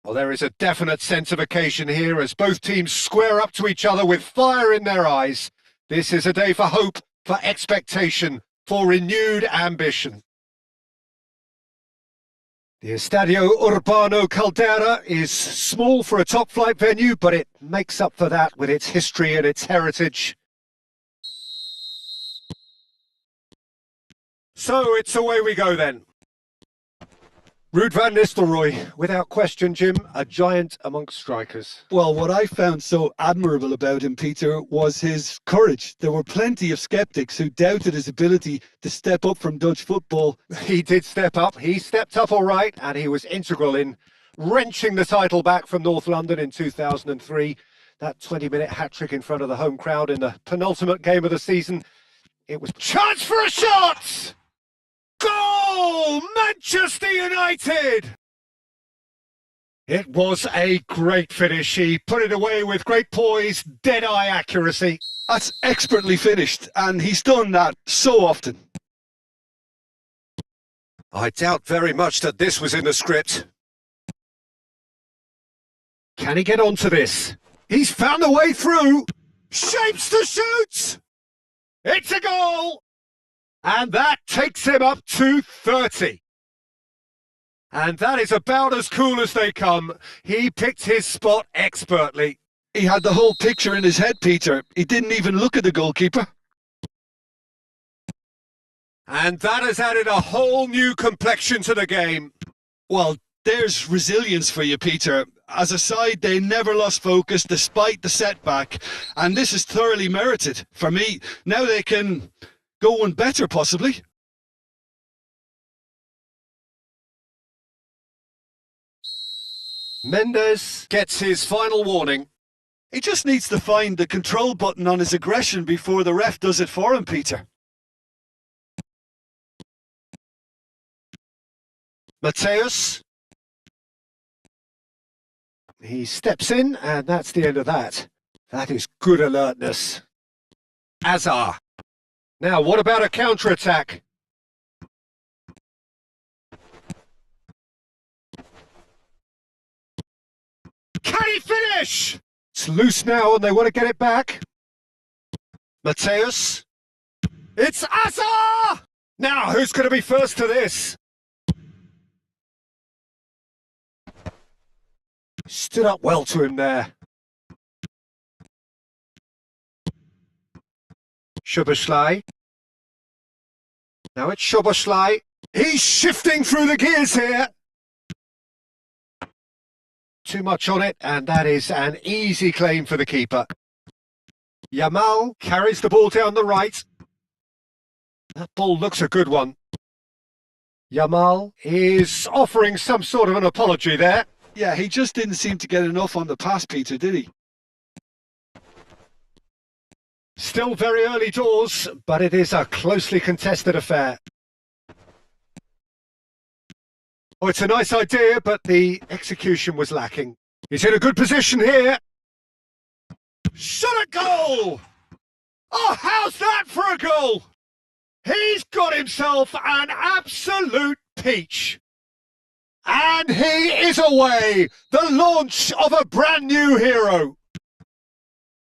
Well, there is a definite sense of occasion here as both teams square up to each other with fire in their eyes. This is a day for hope, for expectation, for renewed ambition. The Estadio Urbano Caldera is small for a top-flight venue, but it makes up for that with its history and its heritage. So it's away we go then. Ruud van Nistelrooy, without question, Jim, a giant amongst strikers. Well, what I found so admirable about him, Peter, was his courage. There were plenty of sceptics who doubted his ability to step up from Dutch football. He did step up. He stepped up all right, and he was integral in wrenching the title back from North London in 2003. That 20-minute hat-trick in front of the home crowd in the penultimate game of the season. It was chance for a shot! Goal! Manchester United! It was a great finish. He put it away with great poise, dead-eye accuracy. That's expertly finished, and he's done that so often. I doubt very much that this was in the script. Can he get onto this? He's found a way through. Shapes to shoot! It's a goal! And that takes him up to 30. And that is about as cool as they come. He picked his spot expertly. He had the whole picture in his head, Peter. He didn't even look at the goalkeeper. And that has added a whole new complexion to the game. Well, there's resilience for you, Peter. As a side, they never lost focus despite the setback. And this is thoroughly merited. For me, now they can go one better, possibly. Mendes gets his final warning. He just needs to find the control button on his aggression before the ref does it for him, Peter. Mateus. He steps in, and that's the end of that. That is good alertness. Azar. Now, what about a counter-attack? Can he finish? It's loose now, and they want to get it back. Mateus. It's Azar! Now, who's going to be first to this? Stood up well to him there. Szoboszlai. Now it's Szoboszlai. He's shifting through the gears here. Too much on it, and that is an easy claim for the keeper. Yamal carries the ball down the right. That ball looks a good one. Yamal is offering some sort of an apology there. Yeah, he just didn't seem to get enough on the pass, Peter, did he? Still very early doors, but it is a closely contested affair. Oh, it's a nice idea, but the execution was lacking. He's in a good position here. Shot a goal! Oh, how's that for a goal? He's got himself an absolute peach. And he is away! The launch of a brand new hero.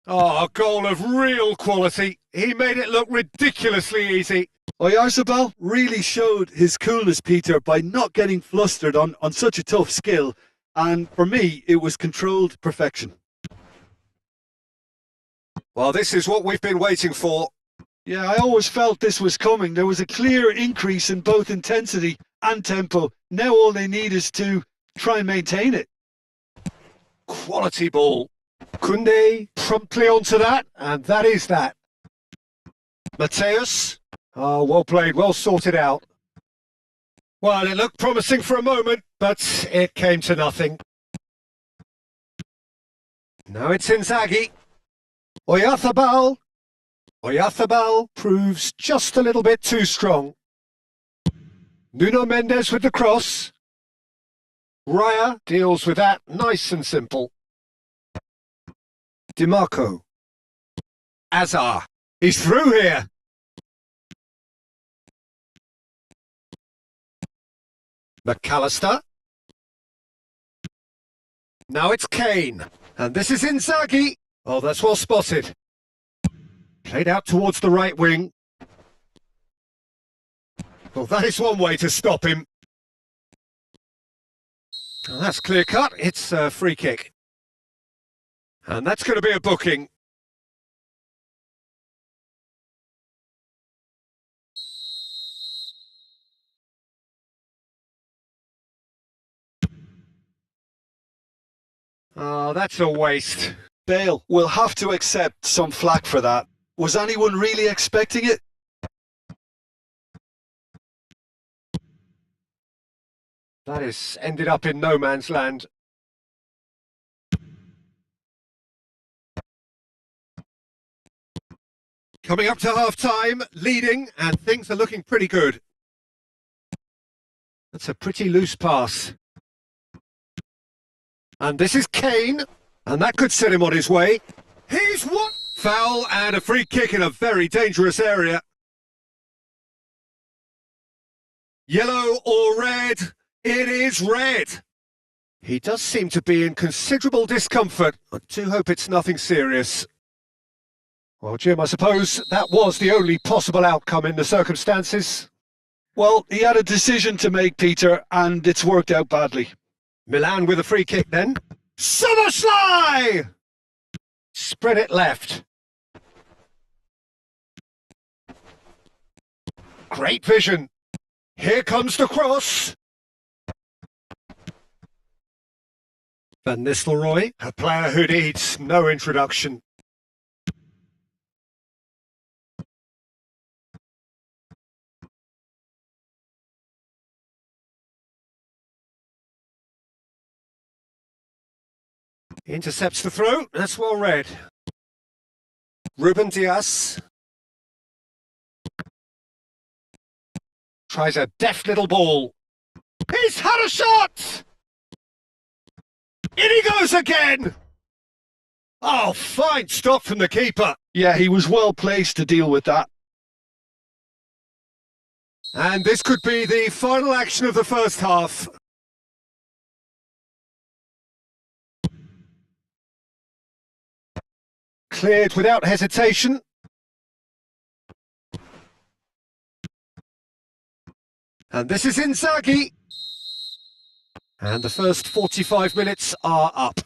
Oh, a goal of real quality. He made it look ridiculously easy. Oyarzabal really showed his coolness, Peter, by not getting flustered on such a tough skill. And for me, it was controlled perfection. Well, this is what we've been waiting for. Yeah, I always felt this was coming. There was a clear increase in both intensity and tempo. Now all they need is to try and maintain it. Quality ball. Koundé promptly onto that, and that is that. Mateus. Oh, well played, well sorted out. Well, it looked promising for a moment, but it came to nothing. Now it's Inzaghi. Oyarzabal. Oyarzabal proves just a little bit too strong. Nuno Mendes with the cross. Raya deals with that nice and simple. DiMarco. Azar. He's through here. McAllister. Now it's Kane. And this is Inzaghi. Oh, that's well spotted. Played out towards the right wing. Well, that is one way to stop him. Well, that's clear cut. It's a free kick. And that's going to be a booking. Oh, that's a waste. Bale will have to accept some flack for that. Was anyone really expecting it? That has ended up in no man's land. Coming up to half-time, leading, and things are looking pretty good. That's a pretty loose pass. And this is Kane, and that could set him on his way. He's what? Foul and a free kick in a very dangerous area. Yellow or red? It is red. He does seem to be in considerable discomfort. I do hope it's nothing serious. Well, Jim, I suppose that was the only possible outcome in the circumstances. Well, he had a decision to make, Peter, and it's worked out badly. Milan with a free kick then. Summerslide! Spread it left. Great vision. Here comes the cross. Van Nistelrooy, a player who needs no introduction. Intercepts the throw, that's well read. Ruben Dias. Tries a deft little ball. He's had a shot! In he goes again! Oh, fine stop from the keeper. Yeah, he was well placed to deal with that. And this could be the final action of the first half. Cleared without hesitation. And this is Inzaghi. And the first 45 minutes are up.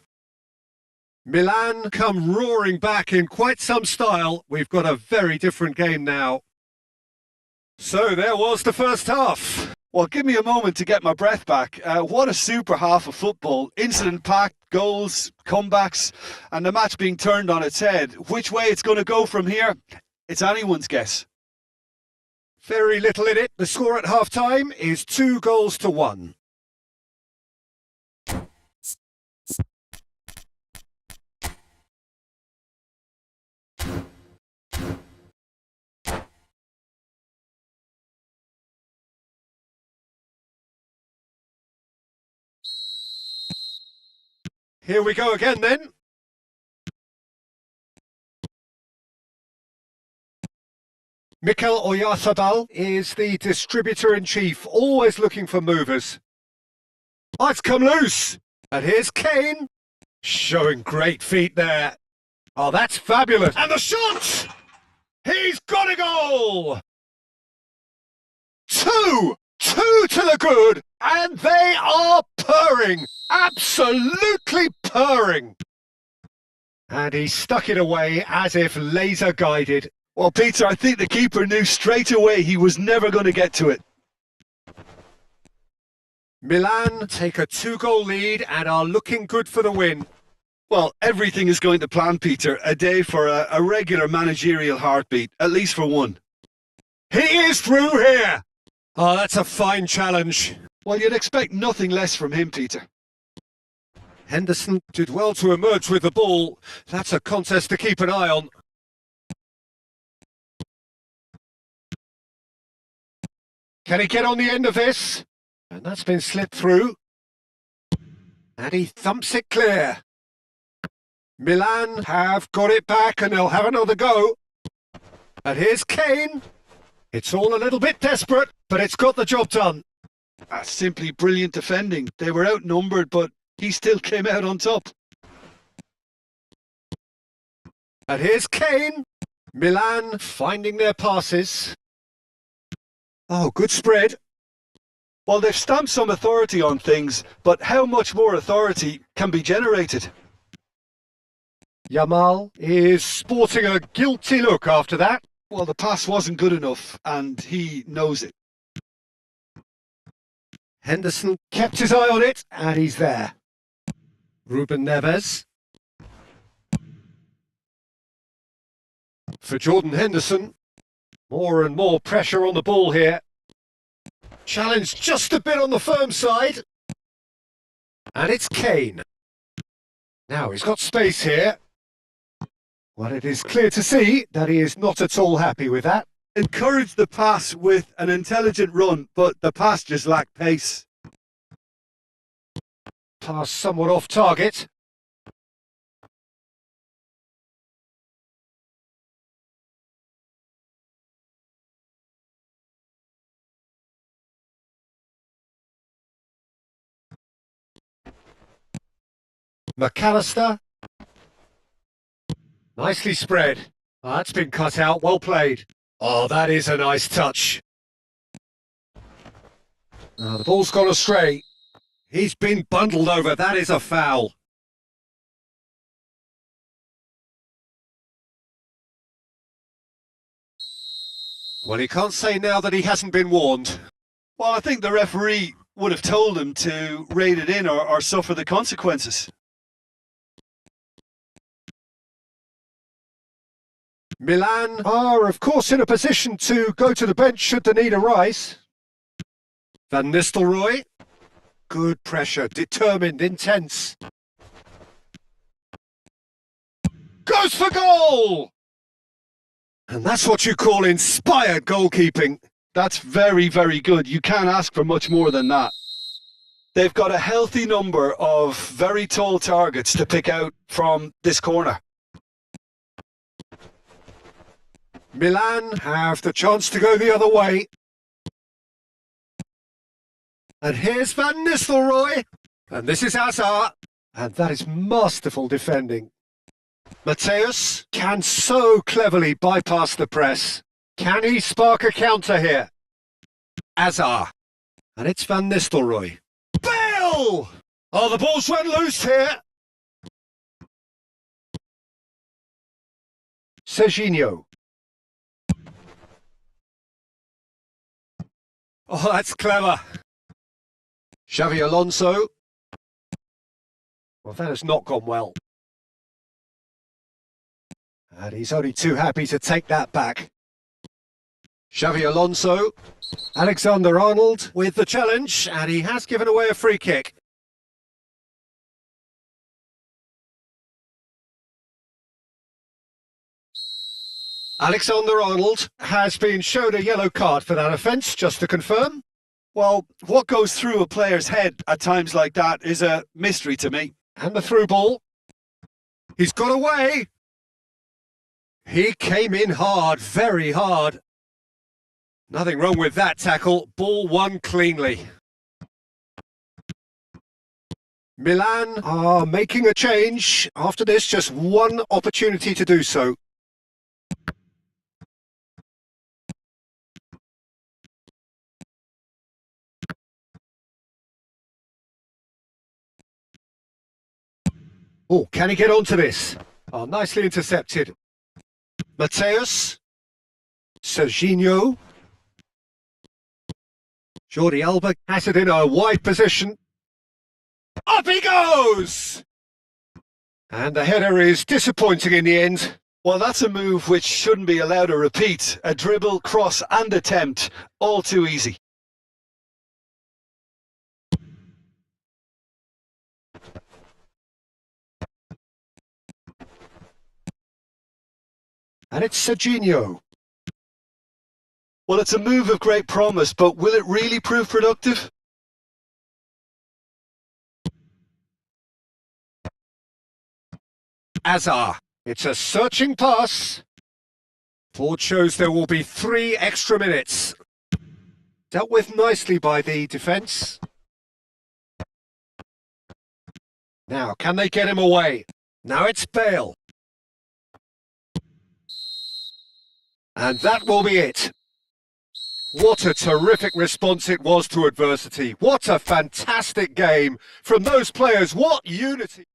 Milan come roaring back in quite some style. We've got a very different game now. So there was the first half. Well, give me a moment to get my breath back. What a super half of football. Incident-packed, goals, comebacks, and the match being turned on its head. Which way it's going to go from here, it's anyone's guess. Very little in it. The score at half-time is 2-1. Here we go again then. Mikel Oyarzabal is the distributor-in-chief, always looking for movers. Oh, it's come loose. And here's Kane, showing great feet there. Oh, that's fabulous. And the shot! He's got a goal! Two to the good, and they are purring. Absolutely purring. And he stuck it away as if laser guided. Well, Peter, I think the keeper knew straight away he was never going to get to it. Milan take a 2-goal lead and are looking good for the win. Well, everything is going to plan, Peter. A day for a regular managerial heartbeat, at least for one. He is through here. Oh, that's a fine challenge. Well, you'd expect nothing less from him, Peter. Henderson did well to emerge with the ball. That's a contest to keep an eye on. Can he get on the end of this? And that's been slipped through. And he thumps it clear. Milan have got it back and they'll have another go. And here's Kane. It's all a little bit desperate, but it's got the job done. That's simply brilliant defending. They were outnumbered, but he still came out on top. And here's Kane. Milan finding their passes. Oh, good spread. Well, they've stamped some authority on things, but how much more authority can be generated? Yamal is sporting a guilty look after that. Well, the pass wasn't good enough, and he knows it. Henderson kept his eye on it, and he's there. Ruben Neves. For Jordan Henderson. More and more pressure on the ball here. Challenge just a bit on the firm side. And it's Kane. Now he's got space here. Well, it is clear to see that he is not at all happy with that. Encouraged the pass with an intelligent run, but the pass just lacked pace. Pass somewhat off target. McAllister. Nicely spread. Oh, that's been cut out. Well played. Oh, that is a nice touch. Oh, the ball's gone astray. He's been bundled over. That is a foul. Well, he can't say now that he hasn't been warned. Well, I think the referee would have told him to rein it in or suffer the consequences. Milan are, of course, in a position to go to the bench should the need arise. Van Nistelrooy. Good pressure, determined, intense. Goes for goal! And that's what you call inspired goalkeeping. That's very, very good. You can't ask for much more than that. They've got a healthy number of very tall targets to pick out from this corner. Milan have the chance to go the other way. And here's Van Nistelrooy. And this is Hazard. And that is masterful defending. Mateus can so cleverly bypass the press. Can he spark a counter here? Hazard. And it's Van Nistelrooy. Bale! Oh, the ball's went loose here. Serginho. Oh, that's clever. Xavi Alonso. Well, that has not gone well. And he's only too happy to take that back. Xavi Alonso. Alexander-Arnold with the challenge, and he has given away a free kick. Alexander-Arnold has been shown a yellow card for that offence, just to confirm. Well, what goes through a player's head at times like that is a mystery to me. And the through ball. He's got away. He came in hard, very hard. Nothing wrong with that tackle. Ball won cleanly. Milan are making a change. After this, just one opportunity to do so. Oh, can he get onto this? Oh, nicely intercepted. Mateus. Serginho. Jordi Alba has it in a wide position. Up he goes! And the header is disappointing in the end. Well, that's a move which shouldn't be allowed to repeat. A dribble, cross and attempt, all too easy. And it's Serginho. Well, it's a move of great promise, but will it really prove productive? Hazard. It's a searching pass. Board shows there will be 3 extra minutes. Dealt with nicely by the defence. Now, can they get him away? Now it's Bale. And that will be it. What a terrific response it was to adversity. What a fantastic game from those players. What unity.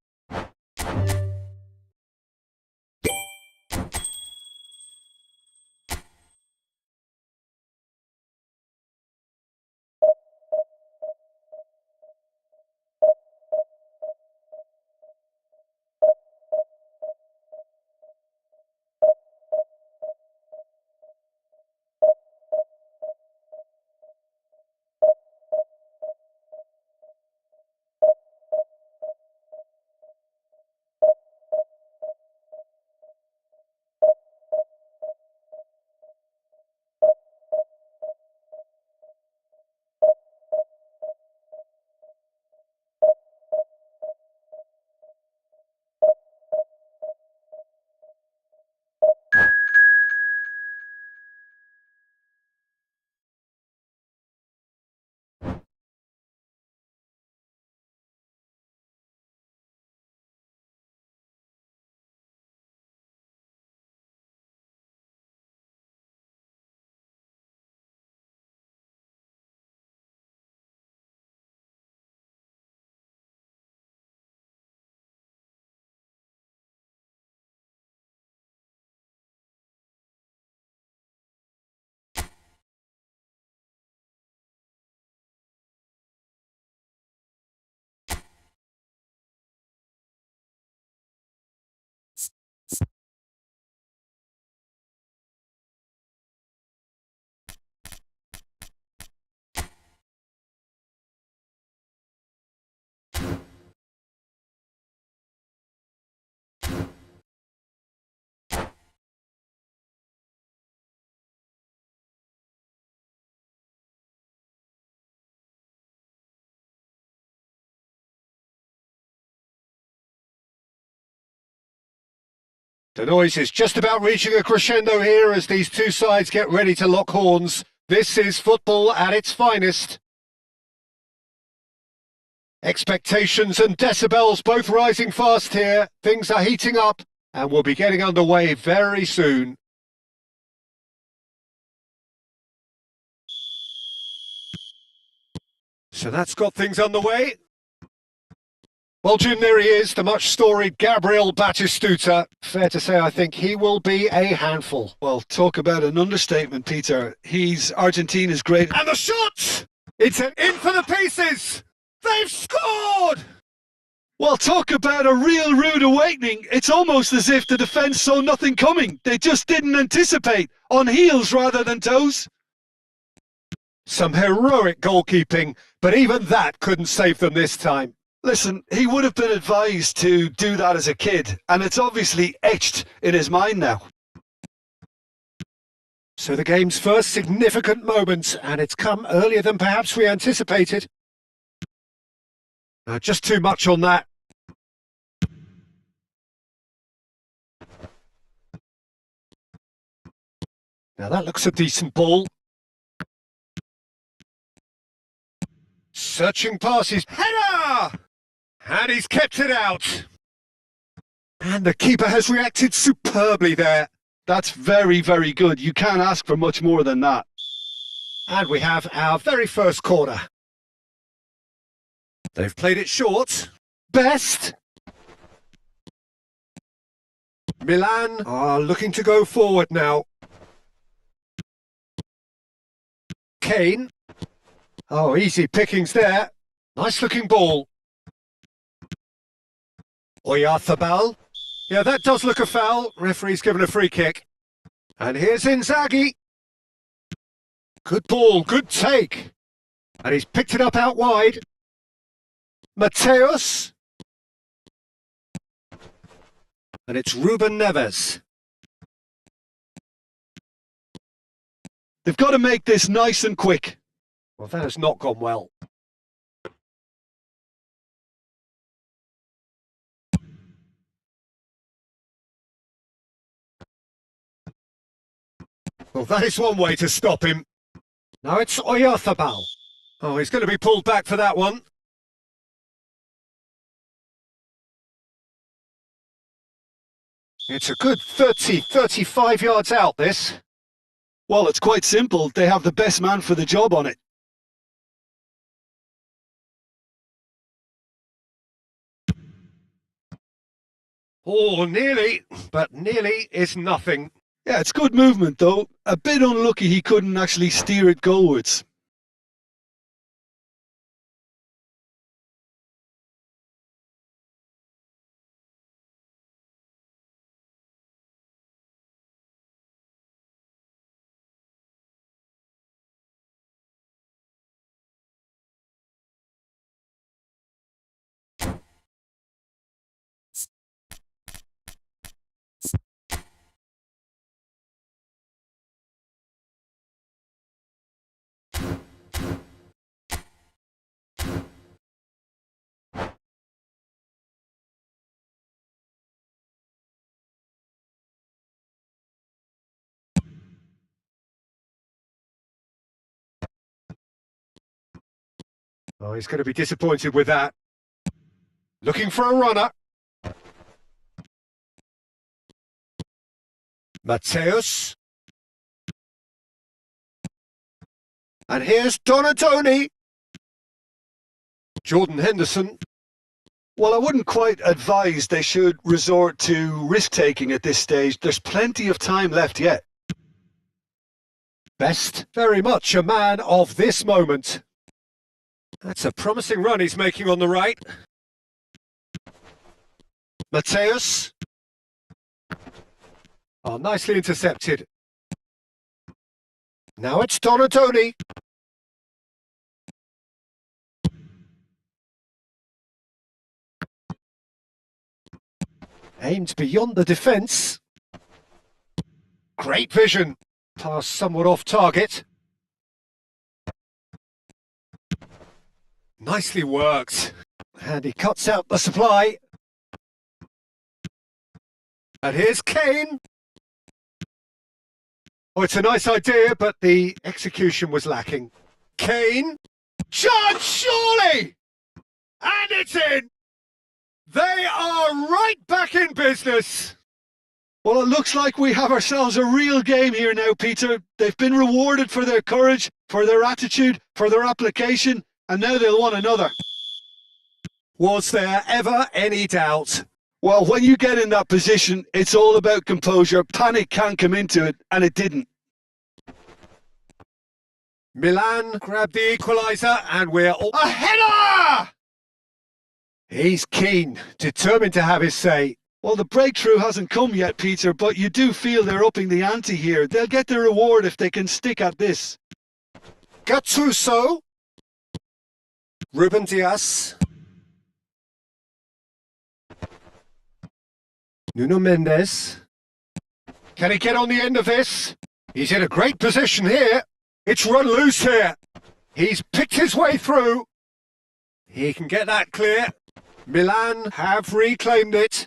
The noise is just about reaching a crescendo here as these two sides get ready to lock horns. This is football at its finest. Expectations and decibels both rising fast here. Things are heating up and we'll be getting underway very soon. So that's got things underway. Well, Jim, there he is, the much-storied Gabriel Batistuta. Fair to say, I think he will be a handful. Well, talk about an understatement, Peter. He's Argentina's great... And the shot! It's in for the pieces! They've scored! Well, talk about a real rude awakening. It's almost as if the defence saw nothing coming. They just didn't anticipate, on heels rather than toes. Some heroic goalkeeping, but even that couldn't save them this time. Listen, he would have been advised to do that as a kid, and it's obviously etched in his mind now. So the game's first significant moment, and it's come earlier than perhaps we anticipated. Just too much on that. Now that looks a decent ball. Searching passes. Header! And he's kept it out. And the keeper has reacted superbly there. That's very, very good. You can't ask for much more than that. And we have our very first corner. They've played it short. Best. Milan are looking to go forward now. Kane. Oh, easy pickings there. Nice looking ball. Oyarzabal. Yeah, that does look a foul. Referee's given a free kick. And here's Inzaghi. Good ball, good take. And he's picked it up out wide. Mateus. And it's Ruben Neves. They've got to make this nice and quick. Well, that has not gone well. Well, that is one way to stop him. Now it's Oyarzabal. Oh, he's going to be pulled back for that one. It's a good 30, 35 yards out, this. Well, it's quite simple. They have the best man for the job on it. Oh, nearly, but nearly is nothing. Yeah, it's good movement, though. A bit unlucky he couldn't actually steer it goalwards. Oh, he's going to be disappointed with that. Looking for a runner. Matteus. And here's Donatoni. Jordan Henderson. Well, I wouldn't quite advise they should resort to risk-taking at this stage. There's plenty of time left yet. Best, very much a man of this moment. That's a promising run he's making on the right. Matteus. Oh, nicely intercepted. Now it's Donatoni. Aimed beyond the defence. Great vision. Pass somewhat off target. Nicely worked. And he cuts out the supply. And here's Kane. Oh, it's a nice idea, but the execution was lacking. Kane. Chance, surely! And it's in! They are right back in business. Well, it looks like we have ourselves a real game here now, Peter. They've been rewarded for their courage, for their attitude, for their application, and now they'll want another. Was there ever any doubt? Well, when you get in that position, it's all about composure. Panic can't come into it, and it didn't. Milan grabbed the equaliser, and we're all... A header! He's keen, determined to have his say. Well, the breakthrough hasn't come yet, Peter, but you do feel they're upping the ante here. They'll get their reward if they can stick at this. Gattuso. Ruben Dias. Nuno Mendes. Can he get on the end of this? He's in a great position here. It's run loose here. He's picked his way through. He can get that clear. Milan have reclaimed it.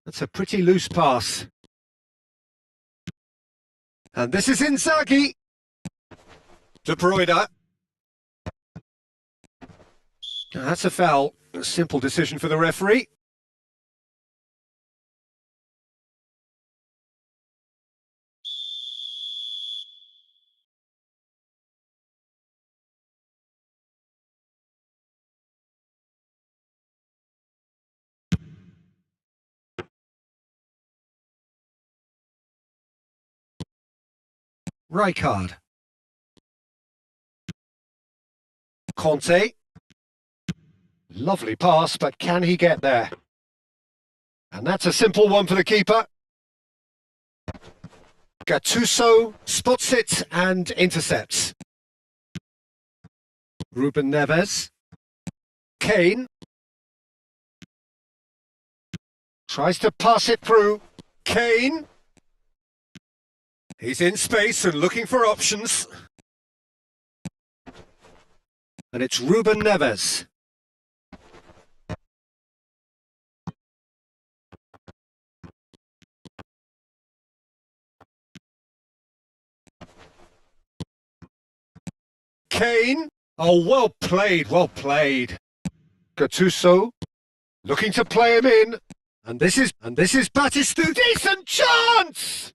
That's a pretty loose pass. And this is Inzaghi. De Bruyne. That's a foul. A simple decision for the referee. Rijkaard. Conte. Lovely pass, but can he get there? And that's a simple one for the keeper. Gattuso spots it and intercepts. Ruben Neves. Kane. Tries to pass it through. Kane. He's in space and looking for options. And it's Ruben Neves. Kane. Oh, well played, well played. Gattuso looking to play him in. And this is Batistu. Decent chance!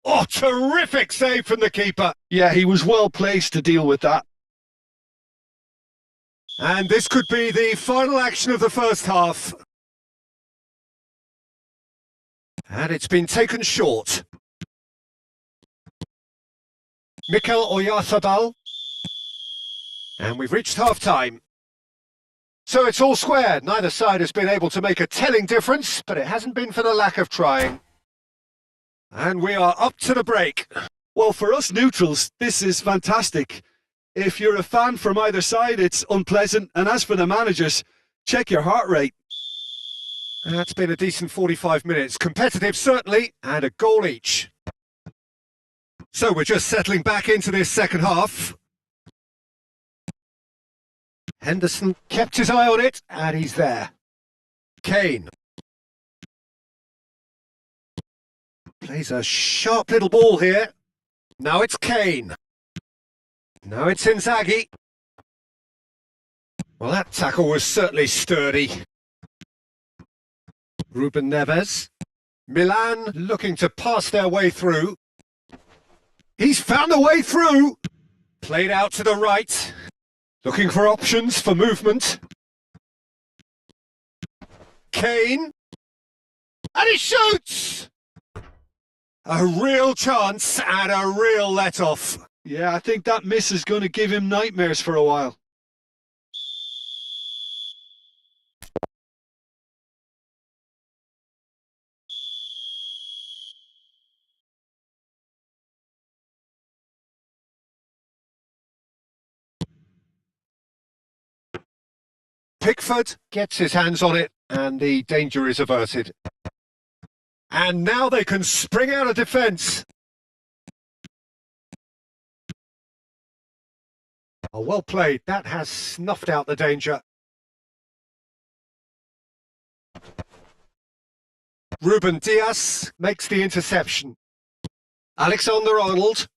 Oh, terrific save from the keeper. Yeah, he was well placed to deal with that. And this could be the final action of the first half. And it's been taken short. Mikel Oyarzabal. And we've reached half-time. So it's all square. Neither side has been able to make a telling difference, but it hasn't been for the lack of trying. And we are up to the break. Well, for us neutrals, this is fantastic. If you're a fan from either side, it's unpleasant. And as for the managers, check your heart rate. That's been a decent 45 minutes. Competitive, certainly, and a goal each. So we're just settling back into this second half. Henderson kept his eye on it, and he's there. Kane. Plays a sharp little ball here. Now it's Kane. Now it's Inzaghi. Well, that tackle was certainly sturdy. Ruben Neves. Milan looking to pass their way through. He's found a way through. Played out to the right. Looking for options for movement. Kane. And he shoots! A real chance and a real let-off. Yeah, I think that miss is going to give him nightmares for a while. Pickford gets his hands on it and the danger is averted. And now they can spring out of defence. Oh, well played. That has snuffed out the danger. Ruben Dias makes the interception. Alexander-Arnold.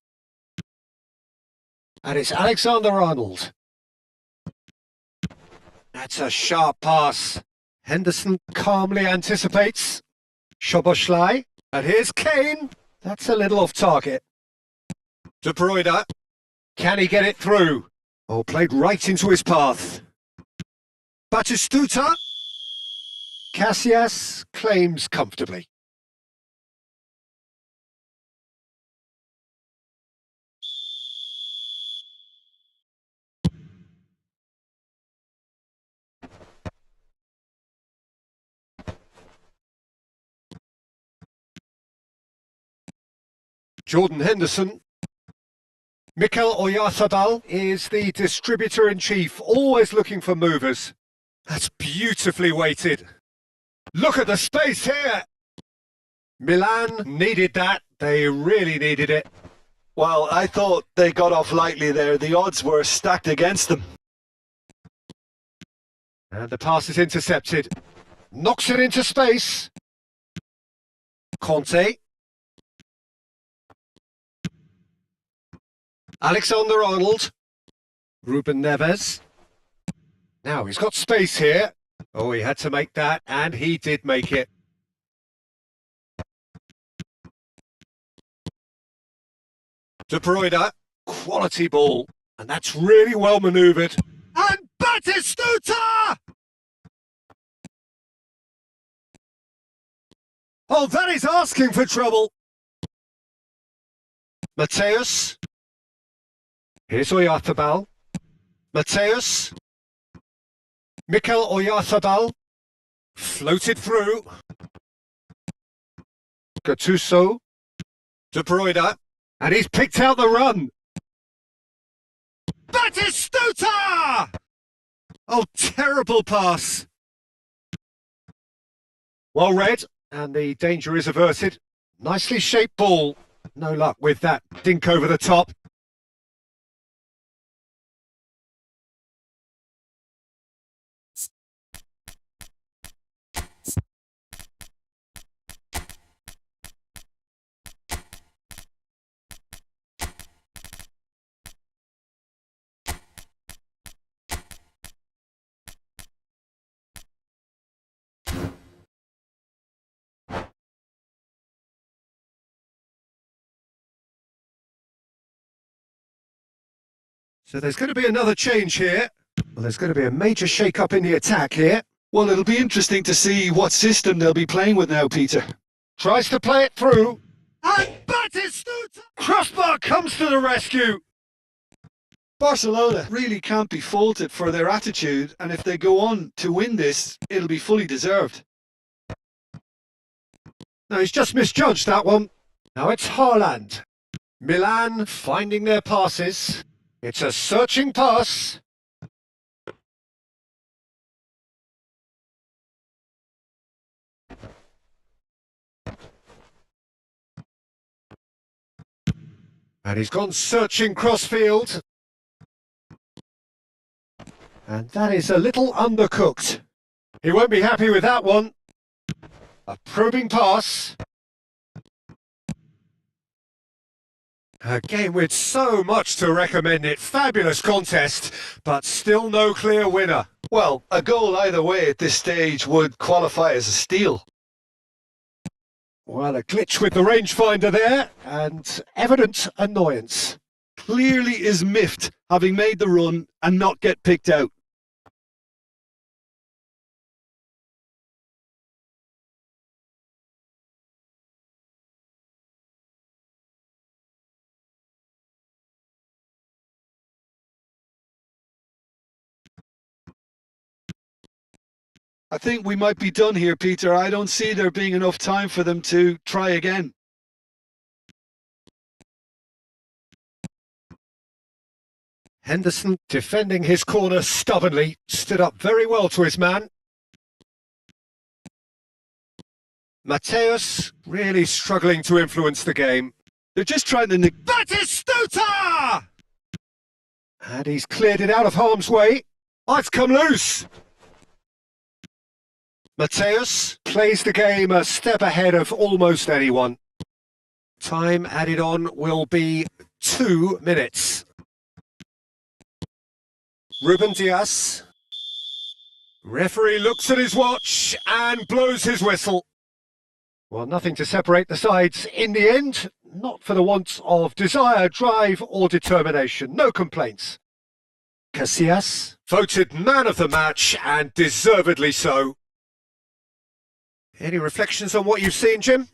And it's Alexander-Arnold. That's a sharp pass. Henderson calmly anticipates. Szoboszlai. And here's Kane. That's a little off target. De Bruyne. Can he get it through? Oh, played right into his path. Batistuta. Casillas claims comfortably. Jordan Henderson. Mikel Oyarzabal is the distributor-in-chief, always looking for movers. That's beautifully weighted. Look at the space here. Milan needed that. They really needed it. Well, I thought they got off lightly there. The odds were stacked against them. And the pass is intercepted. Knocks it into space. Conte. Alexander-Arnold. Ruben Neves. Now he's got space here. Oh, he had to make that, and he did make it. De Bruyne. Quality ball. And that's really well manoeuvred. And Batistuta! Oh, that is asking for trouble. Mateus. Here's Oyarzabal. Mateus. Mikel Oyarzabal. Floated through. Gattuso. De Bruyne. And he's picked out the run. Batistuta! Oh, terrible pass. Well read, and the danger is averted. Nicely shaped ball. No luck with that dink over the top. So there's going to be another change here. Well, there's going to be a major shake-up in the attack here. Well, it'll be interesting to see what system they'll be playing with now, Peter. Tries to play it through. And Batistuta! Crossbar comes to the rescue. Barcelona really can't be faulted for their attitude, and if they go on to win this, it'll be fully deserved. No, he's just misjudged that one. Now it's Haaland. Milan finding their passes. It's a searching pass. And he's gone searching crossfield. And that is a little undercooked. He won't be happy with that one. A probing pass. A game with so much to recommend it. Fabulous contest, but still no clear winner. Well, a goal either way at this stage would qualify as a steal. Well, a glitch with the rangefinder there, and evident annoyance. Clearly is miffed, having made the run and not get picked out. I think we might be done here, Peter. I don't see there being enough time for them to try again. Henderson, defending his corner stubbornly, stood up very well to his man. Mateus really struggling to influence the game. They're just trying to... Batistuta! And he's cleared it out of harm's way. Oh, it's come loose. Mateus plays the game a step ahead of almost anyone. Time added on will be 2 minutes. Ruben Dias. Referee looks at his watch and blows his whistle. Well, nothing to separate the sides in the end. Not for the want of desire, drive or determination. No complaints. Casillas, voted man of the match and deservedly so. Any reflections on what you've seen, Jim?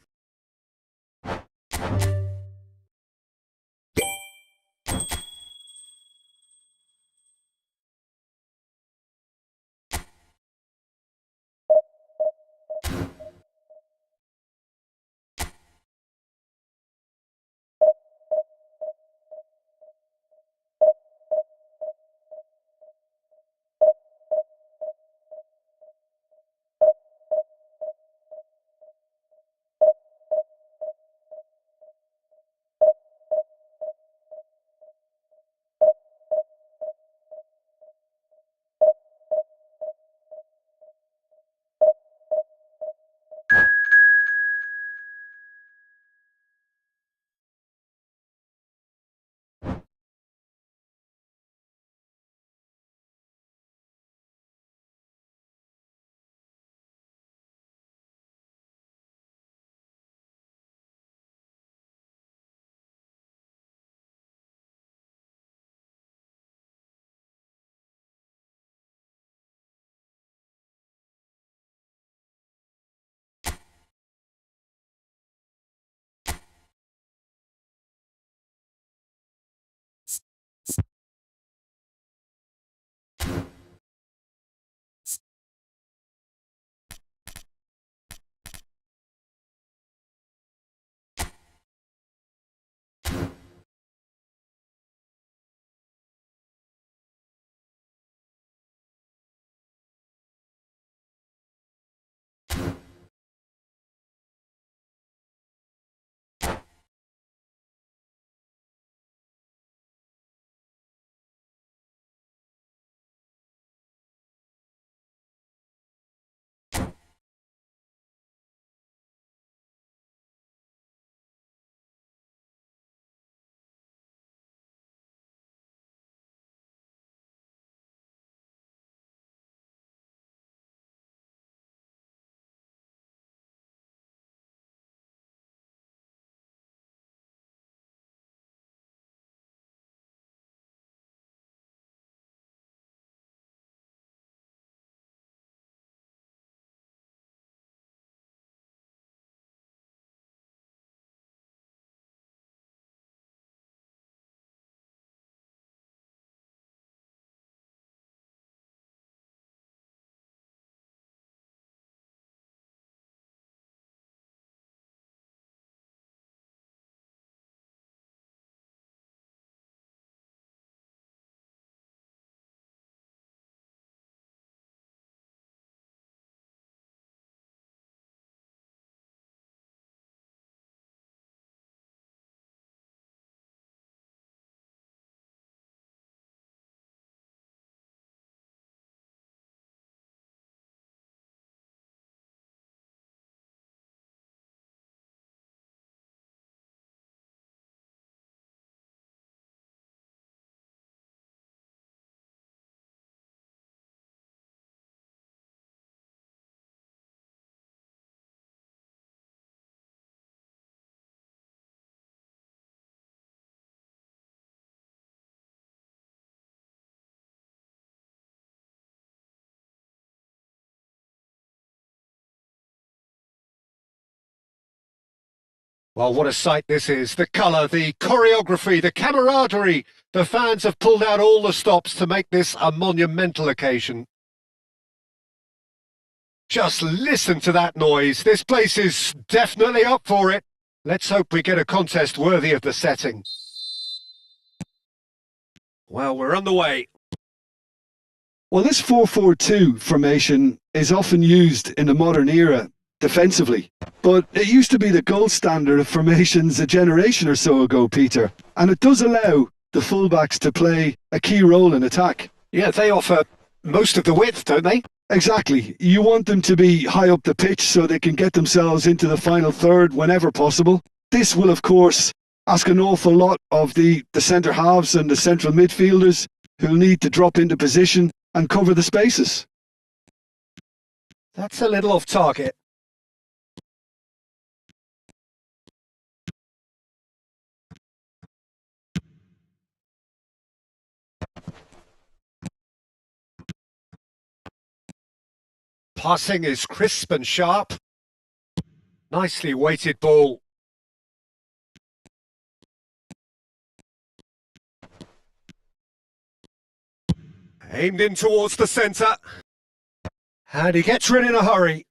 Well, what a sight this is. The colour, the choreography, the camaraderie. The fans have pulled out all the stops to make this a monumental occasion. Just listen to that noise. This place is definitely up for it. Let's hope we get a contest worthy of the setting. Well, we're on the way. Well, this 4-4-2 formation is often used in the modern era defensively, but it used to be the gold standard of formations a generation or so ago, Peter, and it does allow the fullbacks to play a key role in attack. Yeah, they offer most of the width, don't they? Exactly. You want them to be high up the pitch so they can get themselves into the final third whenever possible. This will, of course, ask an awful lot of the centre halves and the central midfielders, who'll need to drop into position and cover the spaces. That's a little off target. Passing is crisp and sharp. Nicely weighted ball. Aimed in towards the centre. And he gets rid in a hurry.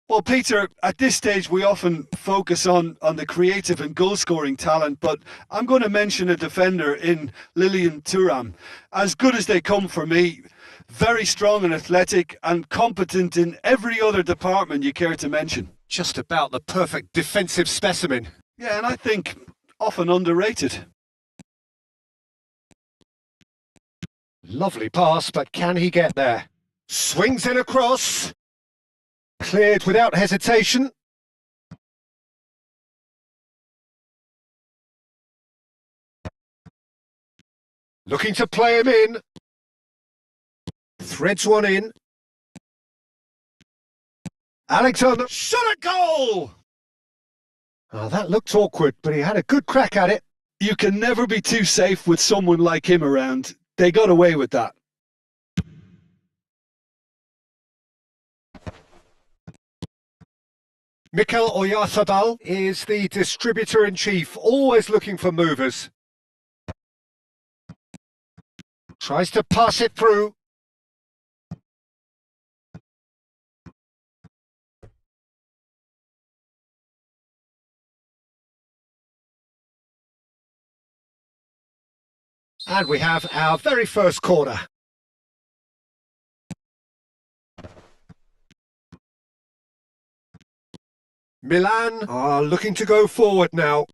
Well, Peter, at this stage we often focus on the creative and goal-scoring talent, but I'm going to mention a defender in Lilian Thuram. As good as they come for me, very strong and athletic and competent in every other department you care to mention. Just about the perfect defensive specimen. Yeah, and I think often underrated. Lovely pass, but can he get there? Swings in across. Cleared without hesitation. Looking to play him in. Threads one in. Alexander, shot at goal! Oh, that looked awkward, but he had a good crack at it. You can never be too safe with someone like him around. They got away with that. Mikel Oyarzabal is the distributor-in-chief, always looking for movers. Tries to pass it through. And we have our very first corner. Milan are looking to go forward now.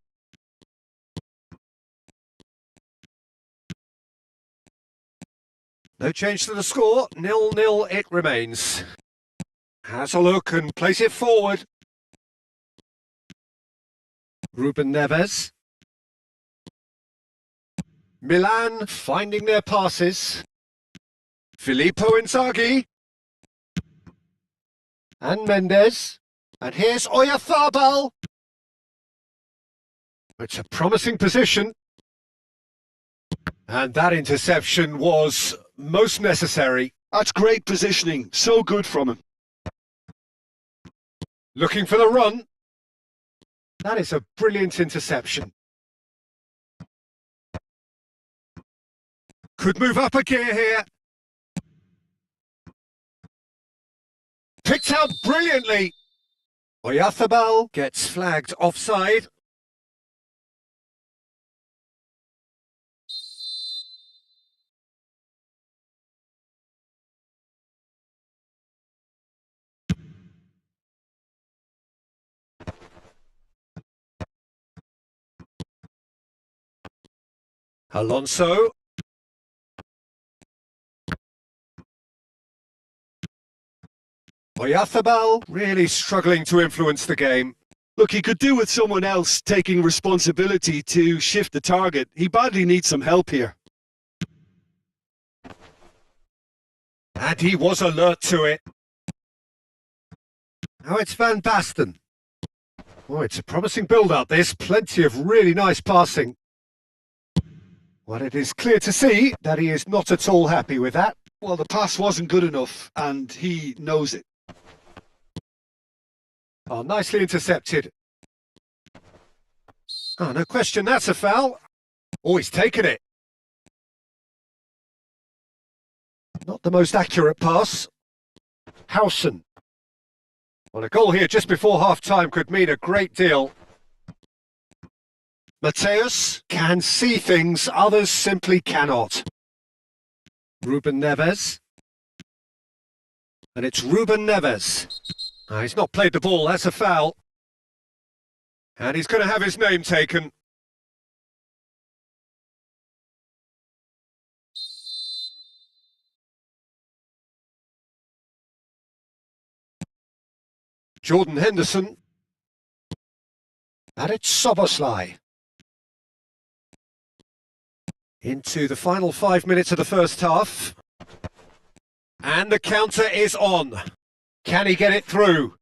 No change to the score, 0-0 it remains. Has a look and plays it forward. Ruben Neves. Milan finding their passes. Filippo Inzaghi. And Mendes. And here's Oyarzabal. It's a promising position. And that interception was most necessary. That's great positioning. So good from him. Looking for the run. That is a brilliant interception. Could move up a gear here. Picked out brilliantly. Oyarzabal gets flagged offside. Alonso. Oyarzabal really struggling to influence the game. Look, he could do with someone else taking responsibility to shift the target. He badly needs some help here. And he was alert to it. Now it's Van Basten. Oh, it's a promising build-up. There's plenty of really nice passing. Well, it is clear to see that he is not at all happy with that. Well, the pass wasn't good enough, and he knows it. Oh, nicely intercepted. Oh, no question, that's a foul. Oh, he's taken it. Not the most accurate pass. Howson. Well, a goal here just before half-time could mean a great deal. Mateus can see things others simply cannot. Ruben Neves. And it's Ruben Neves. He's not played the ball, that's a foul. And he's going to have his name taken. Jordan Henderson. And it's Soboslai. Into the final 5 minutes of the first half. And the counter is on. Can he get it through?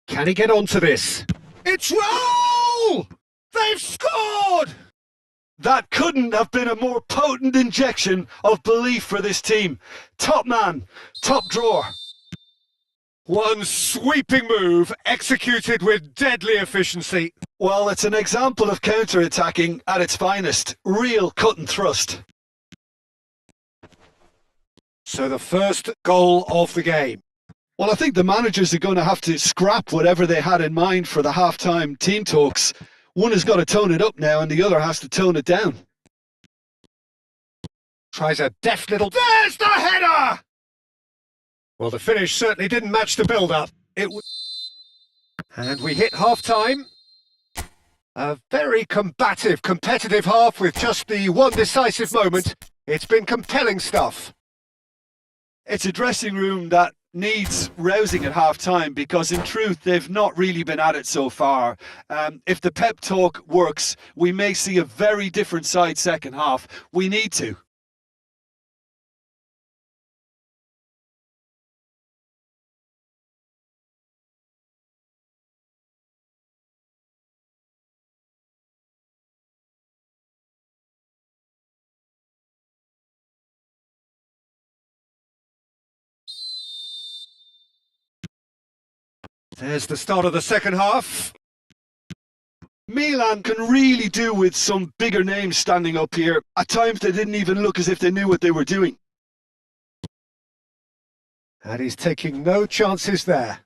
Can he get onto this? It's roll! They've scored! That couldn't have been a more potent injection of belief for this team. Top man, top drawer. One sweeping move, executed with deadly efficiency. Well, it's an example of counter-attacking at its finest. Real cut and thrust. So the first goal of the game. Well, I think the managers are going to have to scrap whatever they had in mind for the half-time team talks. One has got to tone it up now and the other has to tone it down. Tries a deft little... There's the header! Well, the finish certainly didn't match the build-up. And we hit half-time. A very combative, competitive half with just the one decisive moment. It's been compelling stuff. It's a dressing room that needs rousing at half-time because in truth they've not really been at it so far. If the pep talk works, we may see a very different side second half. We need to. There's the start of the second half. Milan can really do with some bigger names standing up here. At times they didn't even look as if they knew what they were doing. And he's taking no chances there.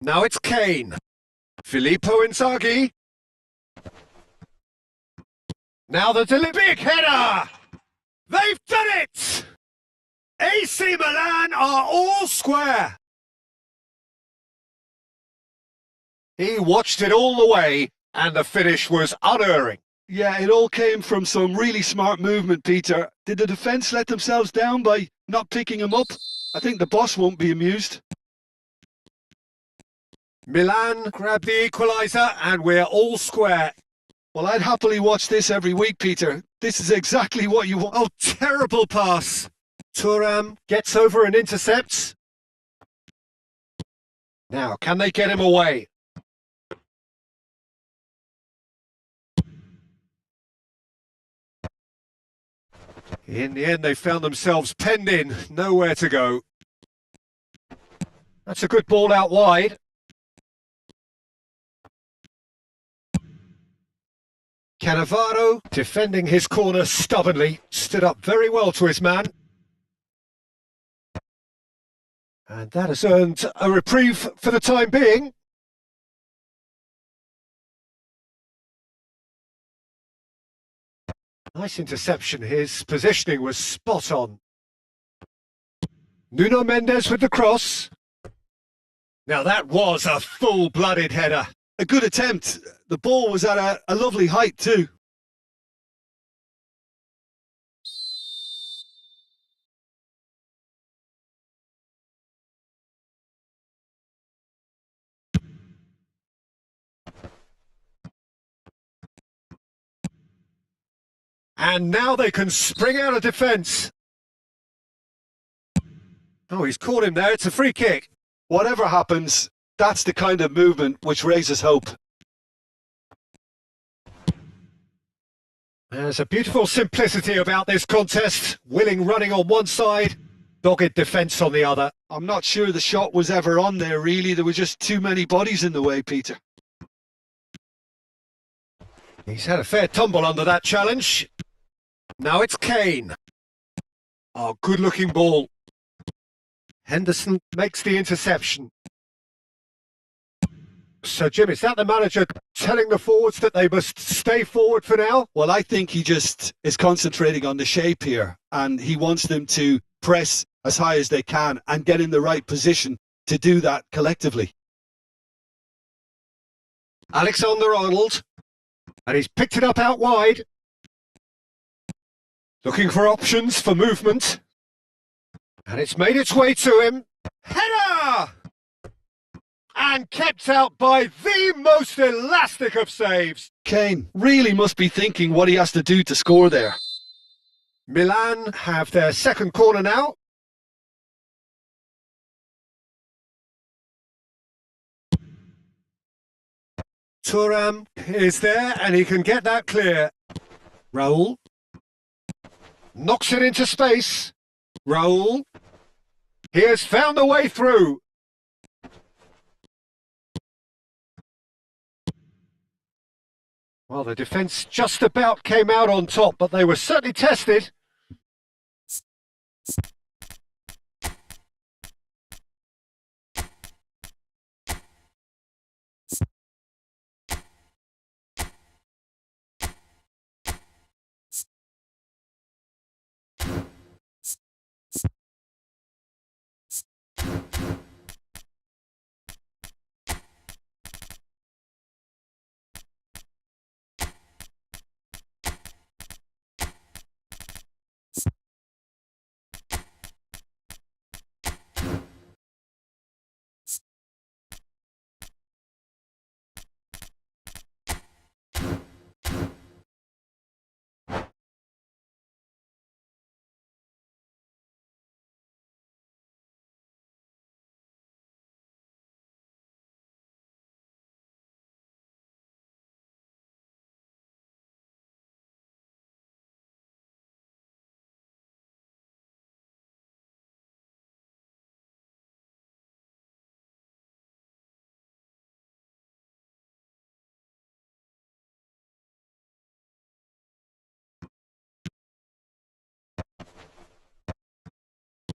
Now it's Kane. Filippo Inzaghi. Now the big header! They've done it! AC Milan are all square. He watched it all the way and the finish was unerring. Yeah, it all came from some really smart movement, Peter. Did the defence let themselves down by not picking him up? I think the boss won't be amused. Milan grabbed the equaliser and we're all square. Well, I'd happily watch this every week, Peter. This is exactly what you want. Oh, terrible pass. Thuram gets over and intercepts. Now, can they get him away? In the end, they found themselves penned in, nowhere to go. That's a good ball out wide. Cannavaro, defending his corner stubbornly, stood up very well to his man. And that has earned a reprieve for the time being. Nice interception. His positioning was spot on. Nuno Mendes with the cross. Now that was a full-blooded header. A good attempt. The ball was at a lovely height too. And now they can spring out of defence. Oh, he's caught him there. It's a free kick. Whatever happens, that's the kind of movement which raises hope. There's a beautiful simplicity about this contest. Willing running on one side, dogged defence on the other. I'm not sure the shot was ever on there, really. There were just too many bodies in the way, Peter. He's had a fair tumble under that challenge. Now it's Kane. Oh, good-looking ball. Henderson makes the interception. So, Jim, is that the manager telling the forwards that they must stay forward for now? Well, I think he just is concentrating on the shape here, and he wants them to press as high as they can and get in the right position to do that collectively. Alexander-Arnold. And he's picked it up out wide. Looking for options for movement. And it's made its way to him. Header! And kept out by the most elastic of saves. Kane really must be thinking what he has to do to score there. Milan have their second corner now. Thuram is there and he can get that clear. Raul knocks it into space. Raul, he has found the way through. Well, the defence just about came out on top, but they were certainly tested.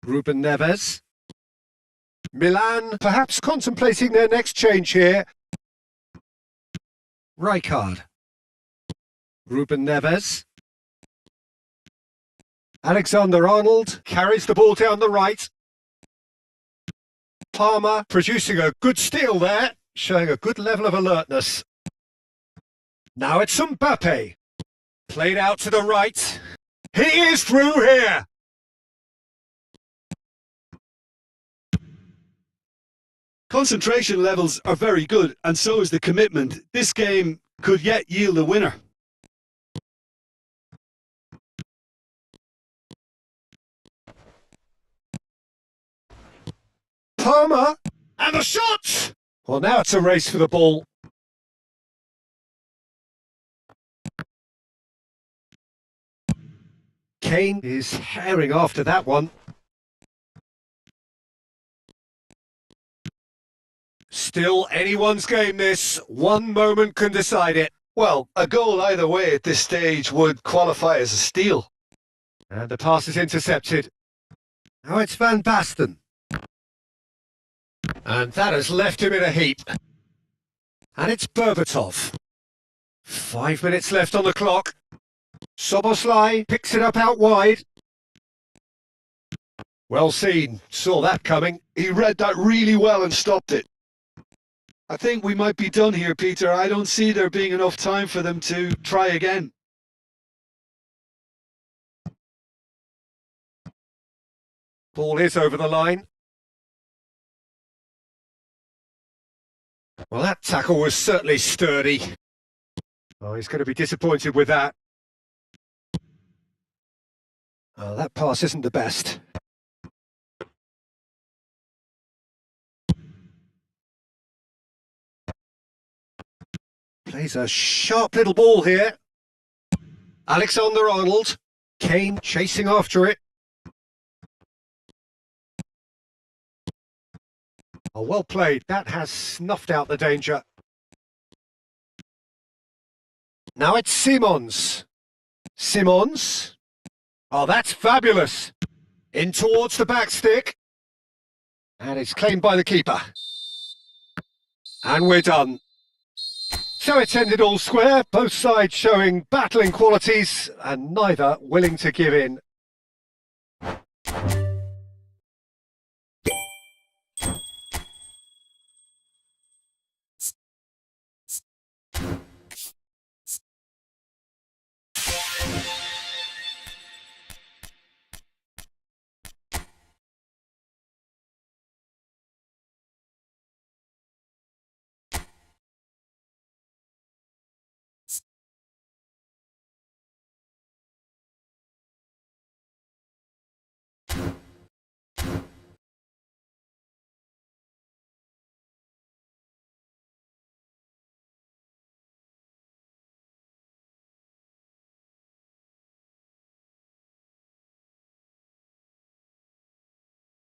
Ruben Neves. Milan perhaps contemplating their next change here. Rijkaard. Ruben Neves. Alexander-Arnold carries the ball down the right. Palmer producing a good steal there, showing a good level of alertness. Now it's Mbappe. Played out to the right. He is through here. Concentration levels are very good, and so is the commitment. This game could yet yield a winner. Palmer, and the shot! Well, now it's a race for the ball. Kane is herring after that one. Still anyone's game this. One moment can decide it. Well, a goal either way at this stage would qualify as a steal. And the pass is intercepted. Now it's Van Basten. And that has left him in a heap. And it's Berbatov. 5 minutes left on the clock. Soboslai picks it up out wide. Well seen. Saw that coming. He read that really well and stopped it. I think we might be done here, Peter. I don't see there being enough time for them to try again. Ball is over the line. Well, that tackle was certainly sturdy. Oh, he's going to be disappointed with that. Oh, that pass isn't the best. Plays a sharp little ball here. Alexander-Arnold. Kane chasing after it. Oh, well played. That has snuffed out the danger. Now it's Simons. Simons. Oh, that's fabulous. In towards the back stick. And it's claimed by the keeper. And we're done. So it's ended all square, both sides showing battling qualities and neither willing to give in.